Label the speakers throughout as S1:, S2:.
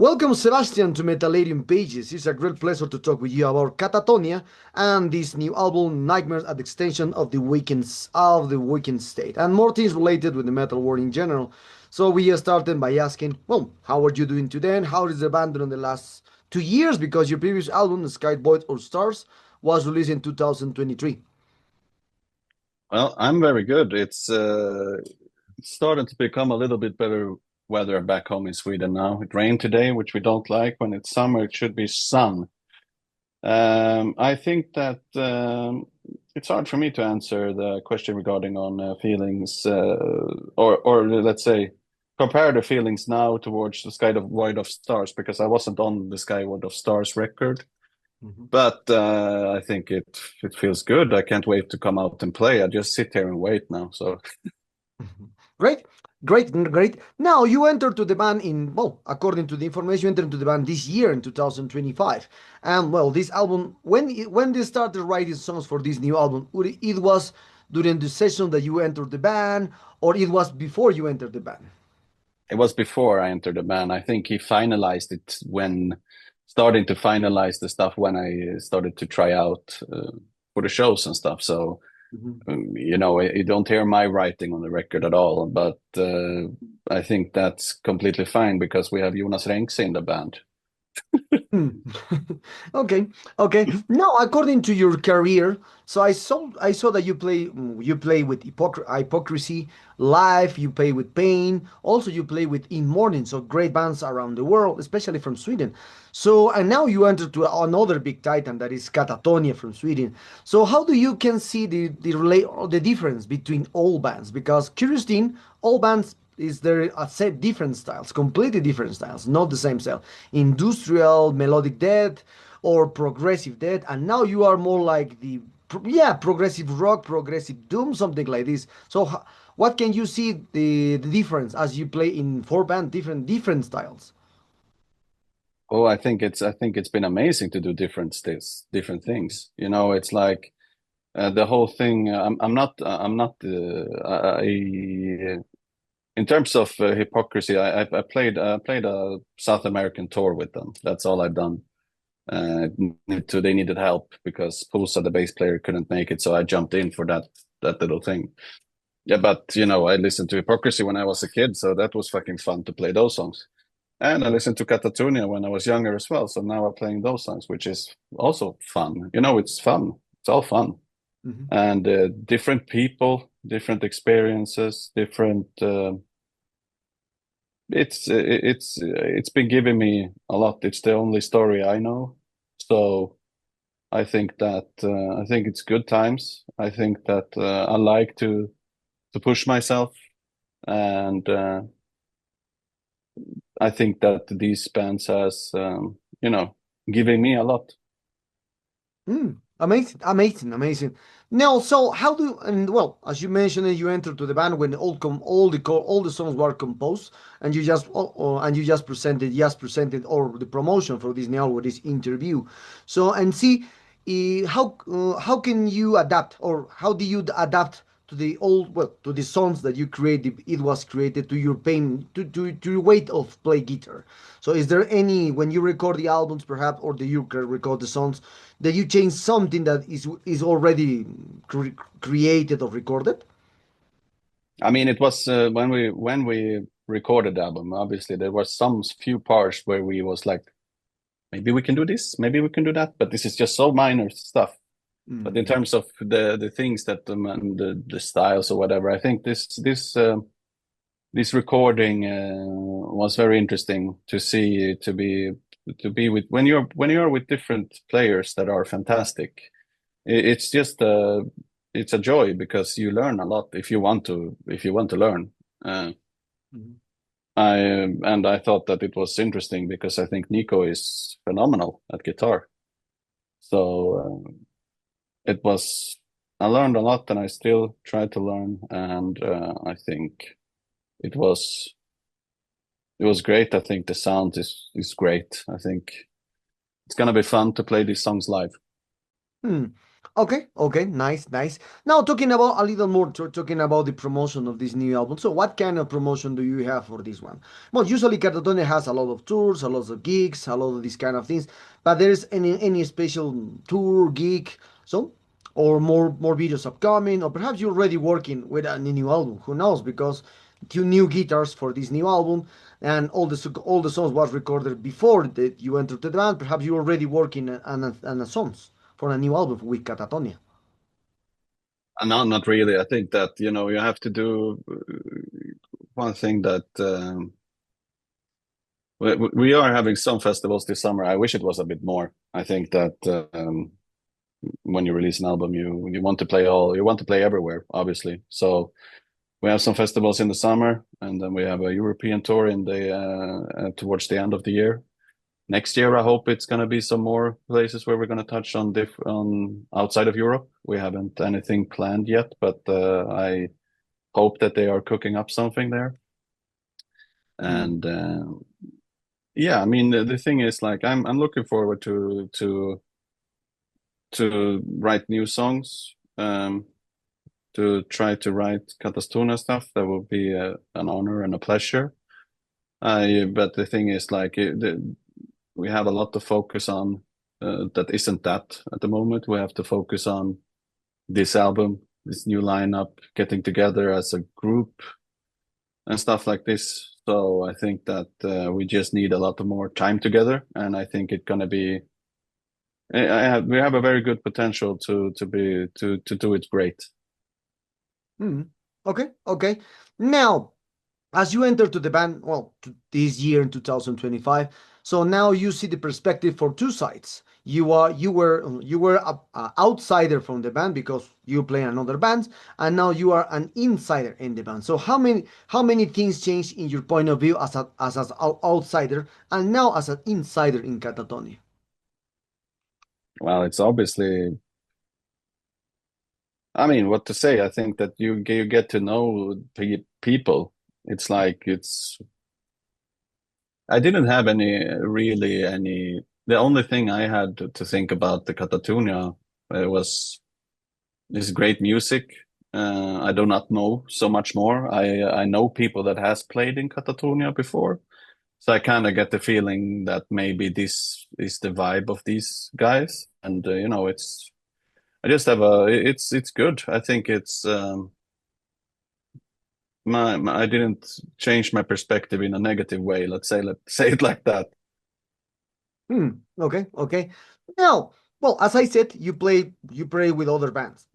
S1: Welcome, Sebastian, to Metalarium Pages. It's a great pleasure to talk with you about Katatonia and this new album, Nightmares at the Extension of the Weekend State, and more things related with the metal world in general. So we started by asking, well, how are you doing today, and how is the band in the last 2 years? Because your previous album, Sky Void or Stars, was released in 2023.
S2: Well, I'm very good. It's starting to become a little bit better weather back home in Sweden now. It rained today, which we don't like. When it's summer, it should be sun. I think that it's hard for me to answer the question regarding on feelings, or let's say compare the feelings now towards the Sky of Void of Stars because I wasn't on the Sky Void of Stars record.
S1: Mhm.
S2: But I think it feels good. I can't wait to come out and play. I just sit here and wait now. So
S1: Mhm. Great, great. Now you entered to the band in, well, according to the information, you entered to the band this year in 2025. And well, this album, when they started writing songs for this new album, it was during the session that you entered the band, or it was before you entered the band?
S2: it was before I entered the band. I think he finalized it when starting to finalize the stuff when I started to try out for the shows and stuff. So
S1: Mhm.
S2: you don't hear my writing on the record at all. But I think that's completely fine because we have Jonas Renkse in the band.
S1: Hmm. Okay, okay. Now, according to your career, so I saw that you play with hypocrisy, live. You play with pain. Also, you play with In Morning. So great bands around the world, especially from Sweden. So and now you enter to another big titan that is Katatonia from Sweden. So how do you can see the difference between all bands? Because curious all bands is there a set different styles, completely different styles, not the same style. Industrial, melodic death, or progressive death, and now you are more like progressive rock, progressive doom, something like this. So, what can you see the difference as you play in four band different styles?
S2: Oh, I think it's been amazing to do different things. It's like the whole thing. In terms of hypocrisy, I played a South American tour with them. That's all I've done. They needed help because Pusa, the bass player, couldn't make it, so I jumped in for that little thing. Yeah, but I listened to Hypocrisy when I was a kid, so that was fucking fun to play those songs. And I listened to Katatonia when I was younger as well, so now I'm playing those songs, which is also fun. It's fun. It's all fun.
S1: Mhm.
S2: And different people, different experiences, different. It's been giving me a lot. It's the only story I know, so I think it's good times. I think that I like to push myself, and I think that these bands has giving me a lot.
S1: Amazing, amazing, amazing. Now, so how do and well, as you mentioned, you entered to the band when all the songs were composed, and you just presented or the promotion for this now with this interview. So and see, how can you adapt, or how do you adapt to the to the songs that you created? It was created to your pain, to your weight of play guitar. So is there any when you record the albums, perhaps, or do you record the songs? That you change something that is already created or recorded?
S2: I mean, it was when we recorded the album. Obviously, there was some few parts where we was like, maybe we can do this, maybe we can do that, but this is just so minor stuff. But in
S1: Mm.
S2: terms of the things that and the styles or whatever, I think this recording was very interesting to see to be with when you're with different players that are fantastic. It's just it's a joy because you learn a lot if you want to learn. Uh,
S1: Mhm.
S2: and I thought that it was interesting because I think Nico is phenomenal at guitar. So it was I learned a lot and I still try to learn, and I think it was it was great. I think the sound is great. I think it's gonna be fun to play these songs live.
S1: Hmm. Okay, okay, nice, nice. Now talking about a little more, talking about the promotion of this new album. So what kind of promotion do you have for this one? Well, usually Katatonia has a lot of tours, a lot of gigs, a lot of these kind of things. But there's any special tour, gig, so or more videos upcoming, or perhaps you're already working with a new album. Who knows? Because two new guitars for this new album, and all the songs was recorded before that you entered the band. Perhaps you're already working on a songs for a new album with Katatonia.
S2: No, not really. I think that, you have to do one thing that we are having some festivals this summer. I wish it was a bit more. I think that when you release an album, you want to play you want to play everywhere, obviously. So we have some festivals in the summer, and then we have a European tour in the towards the end of the year. Next year, I hope it's going to be some more places where we're going to touch on on outside of Europe. We haven't anything planned yet, but I hope that they are cooking up something there.
S1: Mm,
S2: And yeah, I mean the thing is like I'm looking forward to write new songs, to try to write Katastona stuff. That will be an honor and a pleasure. But the thing is like we have a lot to focus on that isn't that at the moment. We have to focus on this album, this new lineup, getting together as a group and stuff like this. So I think that we just need a lot more time together, and I think it's gonna be. We have a very good potential to do it great.
S1: mm. Okay, okay. Now, as you enter to the band, well, this year in 2025, so now you see the perspective for two sides. You were a outsider from the band because you play in another band, and now you are an insider in the band. So how many things changed in your point of view as an outsider and now as an insider in Catatonia?
S2: Well, it's obviously. I mean, what to say? I think that you get to know people. It's like it's. I didn't have any. The only thing I had to think about the Katatonia was this great music. I do not know so much more. I know people that has played in Katatonia before, so I kind of get the feeling that maybe this is the vibe of these guys, and it's. I just have it's good. I think it's I didn't change my perspective in a negative way. Let's say it like that.
S1: Hmm. Okay. Okay. Now, well, as I said, you play with other bands.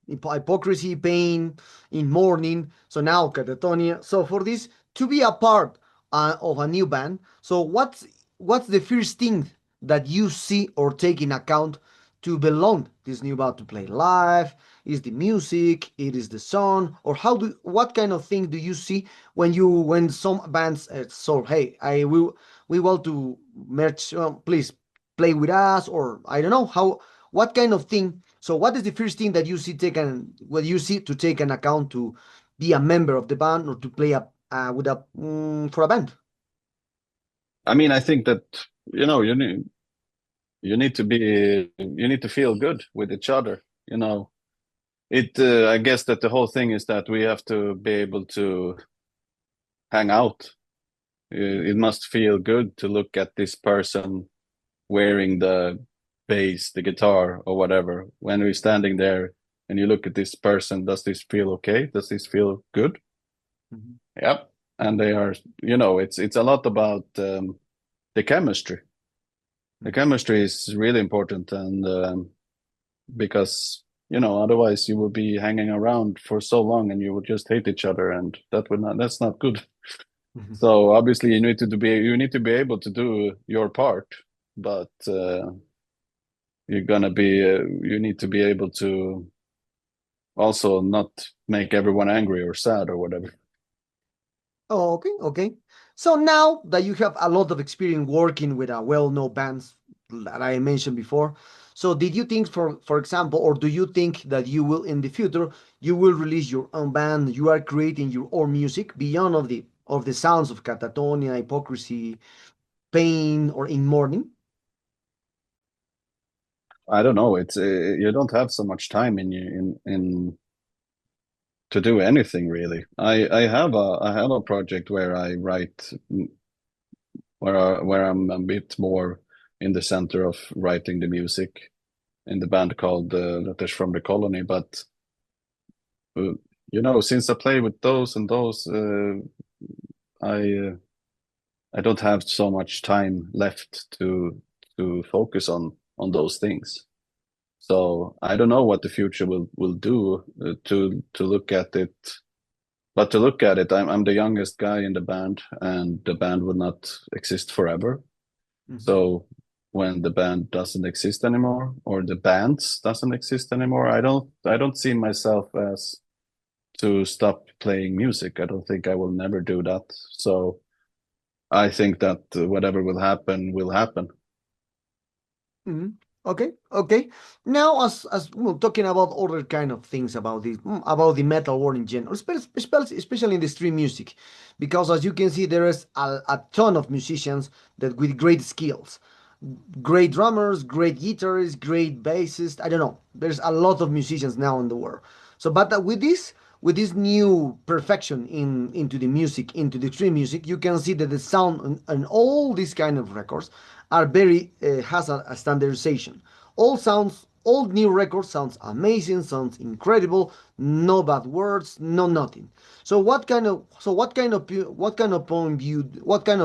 S1: Hypocrisy, Pain, in Morning. So now Catatonia. So for this to be a part of a new band, so what's the first thing that you see or take in account to belong this new band to play live? Is the music? It is the song, or what kind of thing do you see when some bands so hey, I will we want to merge, please play with us, or I don't know what kind of thing. So what is the first thing that you see taken what you see to take an account to be a member of the band or to play with for a band?
S2: I mean, I think that you need to be you need to feel good with each other. It. I guess that the whole thing is that we have to be able to hang out. It must feel good to look at this person wearing the bass, the guitar, or whatever. When we're standing there and you look at this person, does this feel okay? Does this feel good?
S1: Mhm.
S2: Yep. And they are, it's a lot about the chemistry. The
S1: Mhm.
S2: chemistry is really important, and because otherwise you will be hanging around for so long and you will just hate each other, and that's not good.
S1: Mhm.
S2: So obviously you need to be able to do your part, but you need to be able to also not make everyone angry or sad or whatever.
S1: Oh, okay, okay. So now that you have a lot of experience working with a well-known bands that I mentioned before, so did you think, for example, or do you think that you will in the future you will release your own band, you are creating your own music beyond of the sounds of Catatonia, Hypocrisy, Pain, or In Morning?
S2: I don't know. It's you don't have so much time in you in to do anything really. I have a project where I write where I'm a bit more in the center of writing the music in the band called Letters from the Colony. But uh, since I play with those and those, I uh, I don't have so much time left to focus on those things. So I don't know what the future will do to look at it. But to look at it, I'm the youngest guy in the band, and the band will not exist forever.
S1: Mhm.
S2: So when the band doesn't exist anymore, or the bands doesn't exist anymore, I don't see myself as to stop playing music. I don't think I will never do that. So I think that whatever will happen.
S1: Mhm. Okay, okay. Now, as well, talking about other kind of things about this, about the metal world in general, especially in the stream music, because as you can see, there is a ton of musicians that with great skills, great drummers, great guitarists, great bassists. I don't know. There's a lot of musicians now in the world. So, but with this new perfection into the music, into the stream music, you can see that the sound and all these kind of records are very has a standardization. All new records sounds amazing, sounds incredible, no bad words, no nothing. So what kind of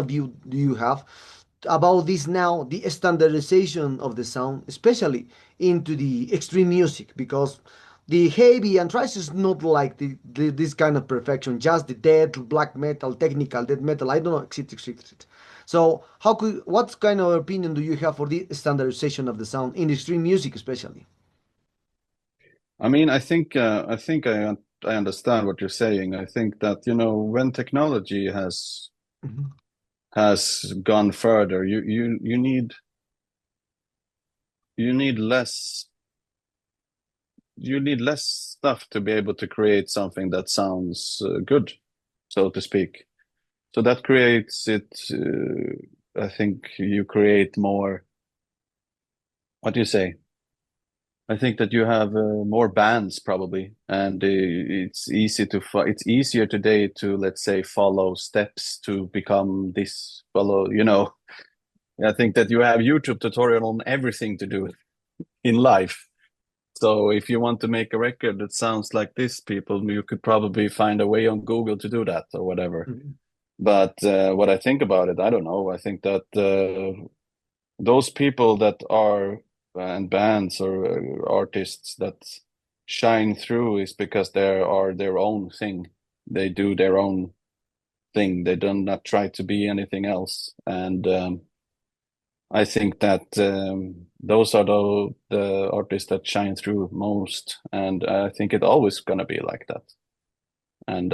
S1: view do you have about this now, the standardization of the sound, especially into the extreme music, because the heavy and thrash is not like this kind of perfection, just the death, black metal, technical death metal. I don't know, etc. etc. So, what kind of opinion do you have for the standardization of the sound in extreme music, especially?
S2: I mean, I understand what you're saying. I think that, when technology
S1: Mhm.
S2: has gone further, you need less you need less stuff to be able to create something that sounds good, so to speak. So that creates it. I think you create more. What do you say? I think that you have more bands probably, and it's easier today to, let's say, follow steps to become this follow. I think that you have YouTube tutorial on everything to do in life. So if you want to make a record that sounds like this, people, you could probably find a way on Google to do that or whatever.
S1: Mhm.
S2: But what I think about it, I don't know. I think that those people that are and bands or artists that shine through is because they are their own thing. They do their own thing. They do not try to be anything else. And I think that those are the artists that shine through most. And I think it always gonna be like that. And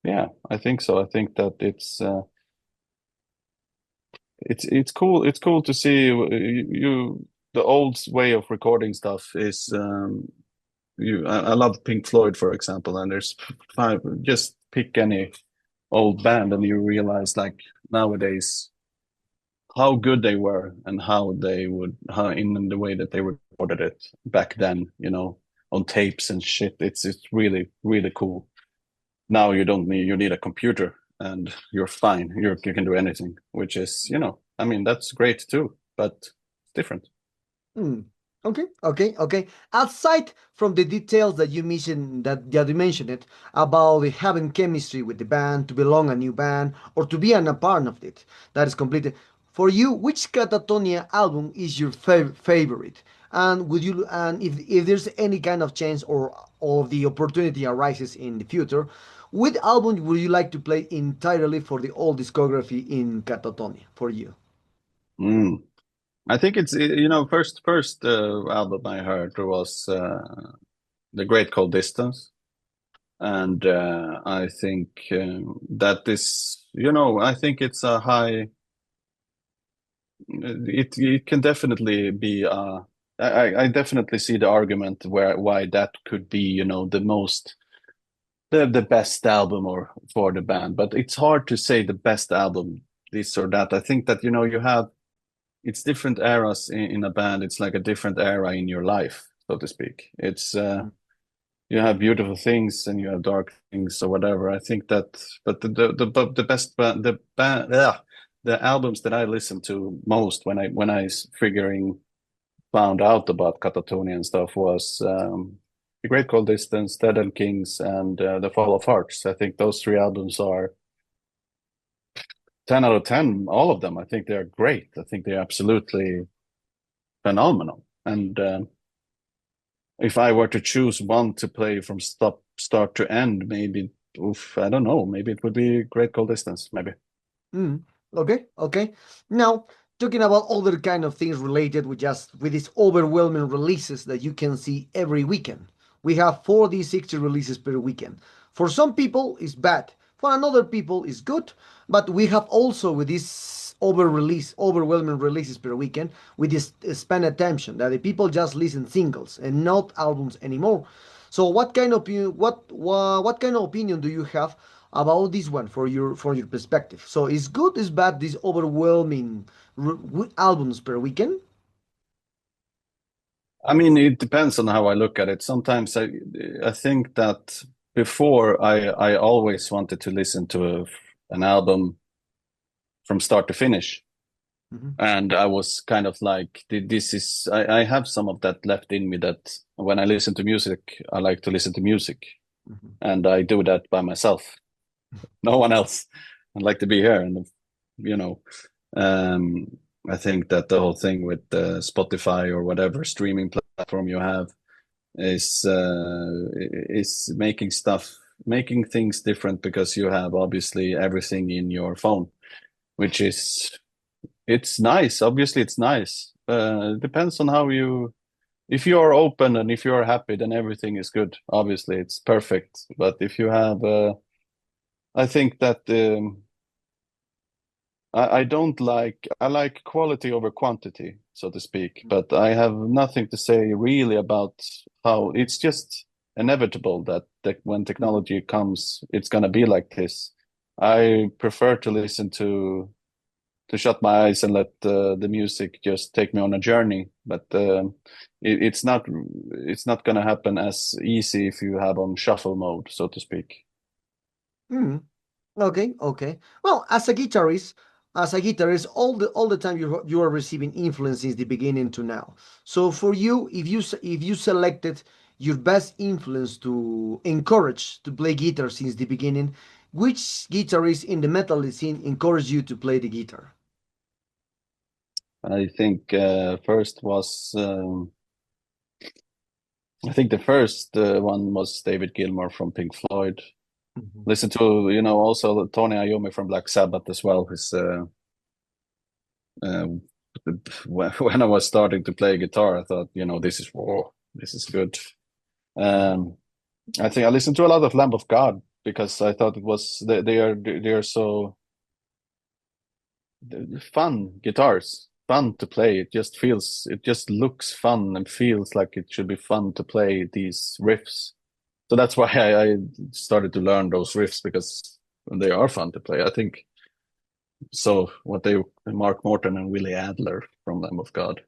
S2: yeah, I think so. I think that it's cool. It's cool to see the old way of recording stuff is I love Pink Floyd, for example, and there's five, just pick any old band and you realize like nowadays how good they were and how in the way that they recorded it back then, on tapes and shit. It's really, really cool. Now you need a computer and you're fine. You can do anything, which is, I mean, that's great too, but it's different.
S1: Hmm. Okay, okay, okay. Aside from the details that you mentioned, that you mentioned it about having chemistry with the band, to belong a new band, or to be a part of it, that is completely. For you, which Katatonia album is your favorite? And if there's any kind of chance or the opportunity arises in the future, which album would you like to play entirely for the old discography in Katatonia for you?
S2: Mm. I think it's first album I heard was The Great Cold Distance, and I think that is I think it's a high. It can definitely be. I definitely see the argument why that could be the best album or for the band, but it's hard to say the best album this or that. I think that you have it's different eras in a band. It's like a different era in your life, so to speak. It's you have beautiful things and you have dark things or whatever. I think that, but the best the albums that I listened to most when I figuring found out about Katatonia and stuff was The Great Cold Distance, Dead and Kings, and The Fall of Hearts. I think those three albums are 10 out of 10, all of them. I think they're great. I think they're absolutely phenomenal. And if I were to choose one to play from start to end, maybe, oof, I don't know, maybe it would be Great Cold Distance, maybe.
S1: Mm, okay, okay. Now, talking about other kind of things related with just with these overwhelming releases that you can see every weekend. We have 40, 60 releases per weekend. For some people, it's bad. For another people, it's good. But we have also with this overwhelming releases per weekend, with this span attention that the people just listen singles and not albums anymore. So, what kind of opinion do you have about this one from your perspective? So is good, is bad, these overwhelming albums per weekend?
S2: I mean, it depends on how I look at it. Sometimes I think that before I always wanted to listen to an album from start to finish.
S1: Mm-hmm.
S2: And I was kind of like, this is, I have some of that left in me that when I listen to music, I like to listen to music.
S1: Mm-hmm.
S2: And I do that by myself, no one else. I'd like to be here. And, you know, um, I think that the whole thing with Spotify or whatever streaming platform you have is making things different because you have obviously everything in your phone, which is it's nice. Obviously, it's nice. It depends on how you. If you are open and if you are happy, then everything is good. Obviously, it's perfect. But if you have, I think that I don't like. I like quality over quantity, so to speak. But I have nothing to say really about how it's just inevitable that when technology comes, it's gonna be like this. I prefer to listen to shut my eyes and let the music just take me on a journey. But it's not gonna happen as easy if you have on shuffle mode, so to speak.
S1: Mm. Okay, okay. Well, as a guitarist, all the time you are receiving influence since the beginning to now. So for you, if you selected your best influence to encourage to play guitar since the beginning, which guitarist in the metal scene encouraged you to play the guitar?
S2: I think first was I think the first one was David Gilmour from Pink Floyd.
S1: Mhm.
S2: Listen to also Tony Iommi from Black Sabbath as well. His uh, when I was starting to play guitar, I thought this is good. Um, I think I listened to a lot of Lamb of God because I thought it was they are so fun guitars, fun to play. It just looks fun and feels like it should be fun to play these riffs. So that's why I started to learn those riffs because they are fun to play. I think so. What they Mark Morton and Willie Adler from Lamb of God.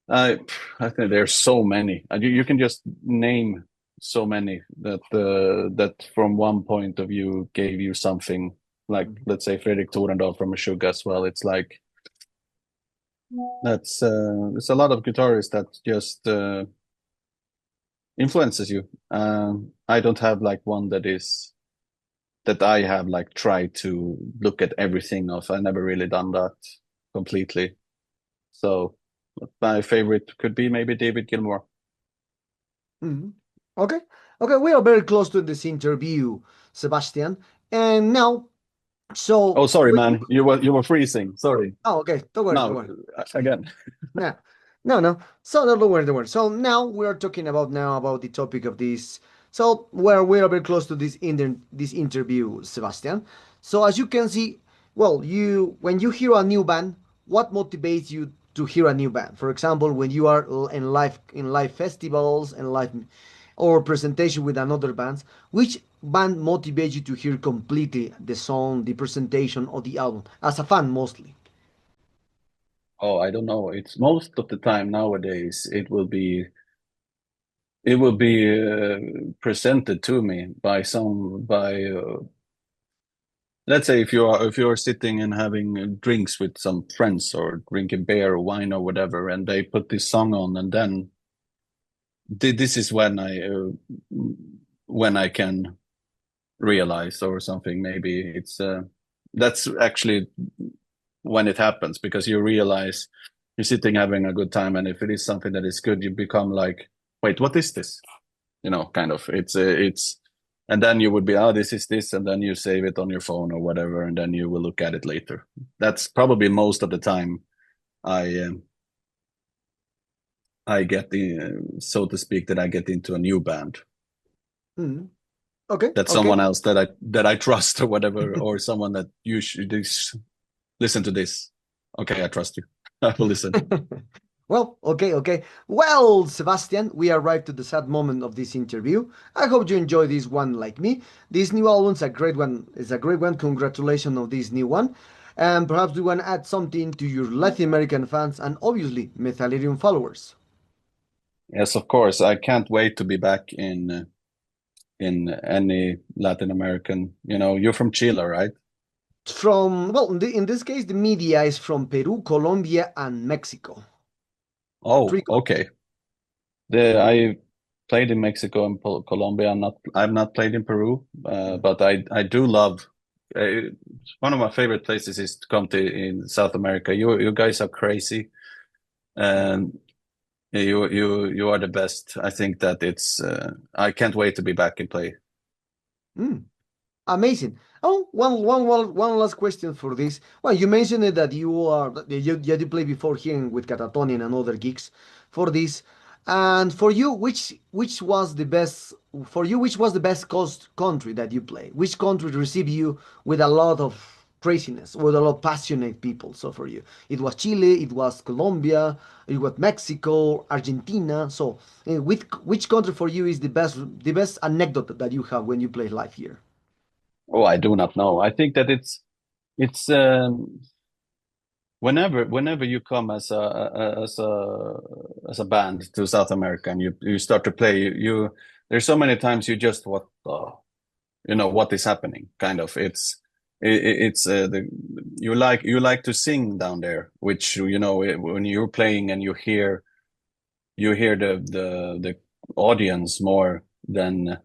S2: I I think there's so many. And you can just name so many that from one point of view gave you something. Like let's say Fredrik Thorendal from Meshuggah as well. It's like that's it's a lot of guitarists that just influences you. I don't have like one that I have like tried to look at everything of. I never really done that completely. So my favorite could be maybe David Gilmour.
S1: Mhm. Okay, okay. We are very close to this interview, Sebastian, and now
S2: Oh,
S1: so.
S2: sorry, man. You were freezing. Sorry.
S1: Oh, okay. Don't worry, don't
S2: Now
S1: worry.
S2: again.
S1: No, no, no. So don't worry, don't worry. So now we are talking about the topic of this. So where we are very close to this interview, Sebastian. So as you can see, well, you when you hear a new band, what motivates you to hear a new band? For example, when you are in live festivals and live or presentation with another bands, which band motivates you to hear completely the song, the presentation, or the album as a fan mostly?
S2: Oh, I don't know. It's most of the time nowadays it will be presented to me by let's say if you're sitting and having drinks with some friends or drinking beer or wine or whatever, and they put this song on, and then this is when I can realize or something. Maybe it's that's actually when it happens, because you realize you're sitting having a good time, and if it is something that is good, you become like, wait, what is this? Kind of. It's and then you would be, oh, this is this, and then you save it on your phone or whatever, and then you will look at it later. That's probably most of the time I I get the so to speak, that I get into a new band.
S1: Hmm. Okay,
S2: That's
S1: okay.
S2: someone else that I trust or whatever, or someone that you should listen to this. Okay, I trust you. I will listen.
S1: Well, okay, okay. Well, Sebastian, we arrived to the sad moment of this interview. I hope you enjoy this one like me. This new album's a great one. It's a great one. Congratulations on this new one. And perhaps you want to add something to your Latin American fans and obviously Metallerium followers.
S2: Yes, of course. I can't wait to be back in any Latin American. You're from Chile, right?
S1: From, well, in this case, the media is from Peru, Colombia, and Mexico.
S2: Oh,
S1: Three countries.
S2: okay. I played in Mexico and Colombia. I've not played in Peru,
S1: Mm.
S2: but I do love. Uh, One of my favorite places is to come to in South America. You guys are crazy, and you are the best. I think that it's. I can't wait to be back and play.
S1: Mm. Amazing. Oh, one last question for this. Well, you mentioned it that you play before here with Katatonia and other gigs for this. And for you, which was the best for you? Which was the best cost country that you play? Which country received you with a lot of craziness, with a lot of passionate people? So for you, it was Chile, it was Colombia, it was Mexico, Argentina. So, which country for you is the best anecdote that you have when you play live here?
S2: Oh, I do not know. I think that it's whenever you come as a band to South America, and you start to play, there's so many times you just what is happening, kind of. It's the you like to sing down there, which when you're playing and you hear the audience more than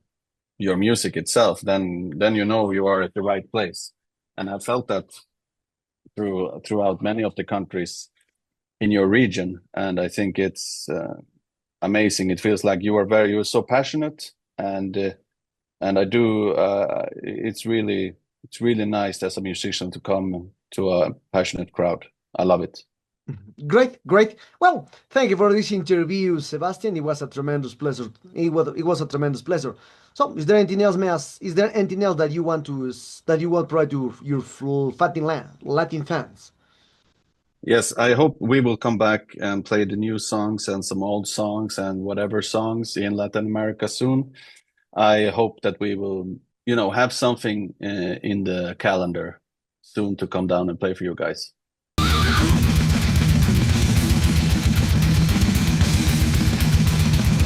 S2: your music itself, then you are at the right place. And I felt that throughout many of the countries in your region, and I think it's amazing. It feels like you're so passionate, and I do. It's really nice as a musician to come to a passionate crowd. I love it.
S1: Great, great. Well, thank you for this interview, Sebastian. It was a tremendous pleasure. It was a tremendous pleasure. So, is there anything else, Is there anything else that you want to provide to your full Latin fans?
S2: Yes, I hope we will come back and play the new songs and some old songs and whatever songs in Latin America soon. I hope that we will have something in the calendar soon to come down and play for you guys.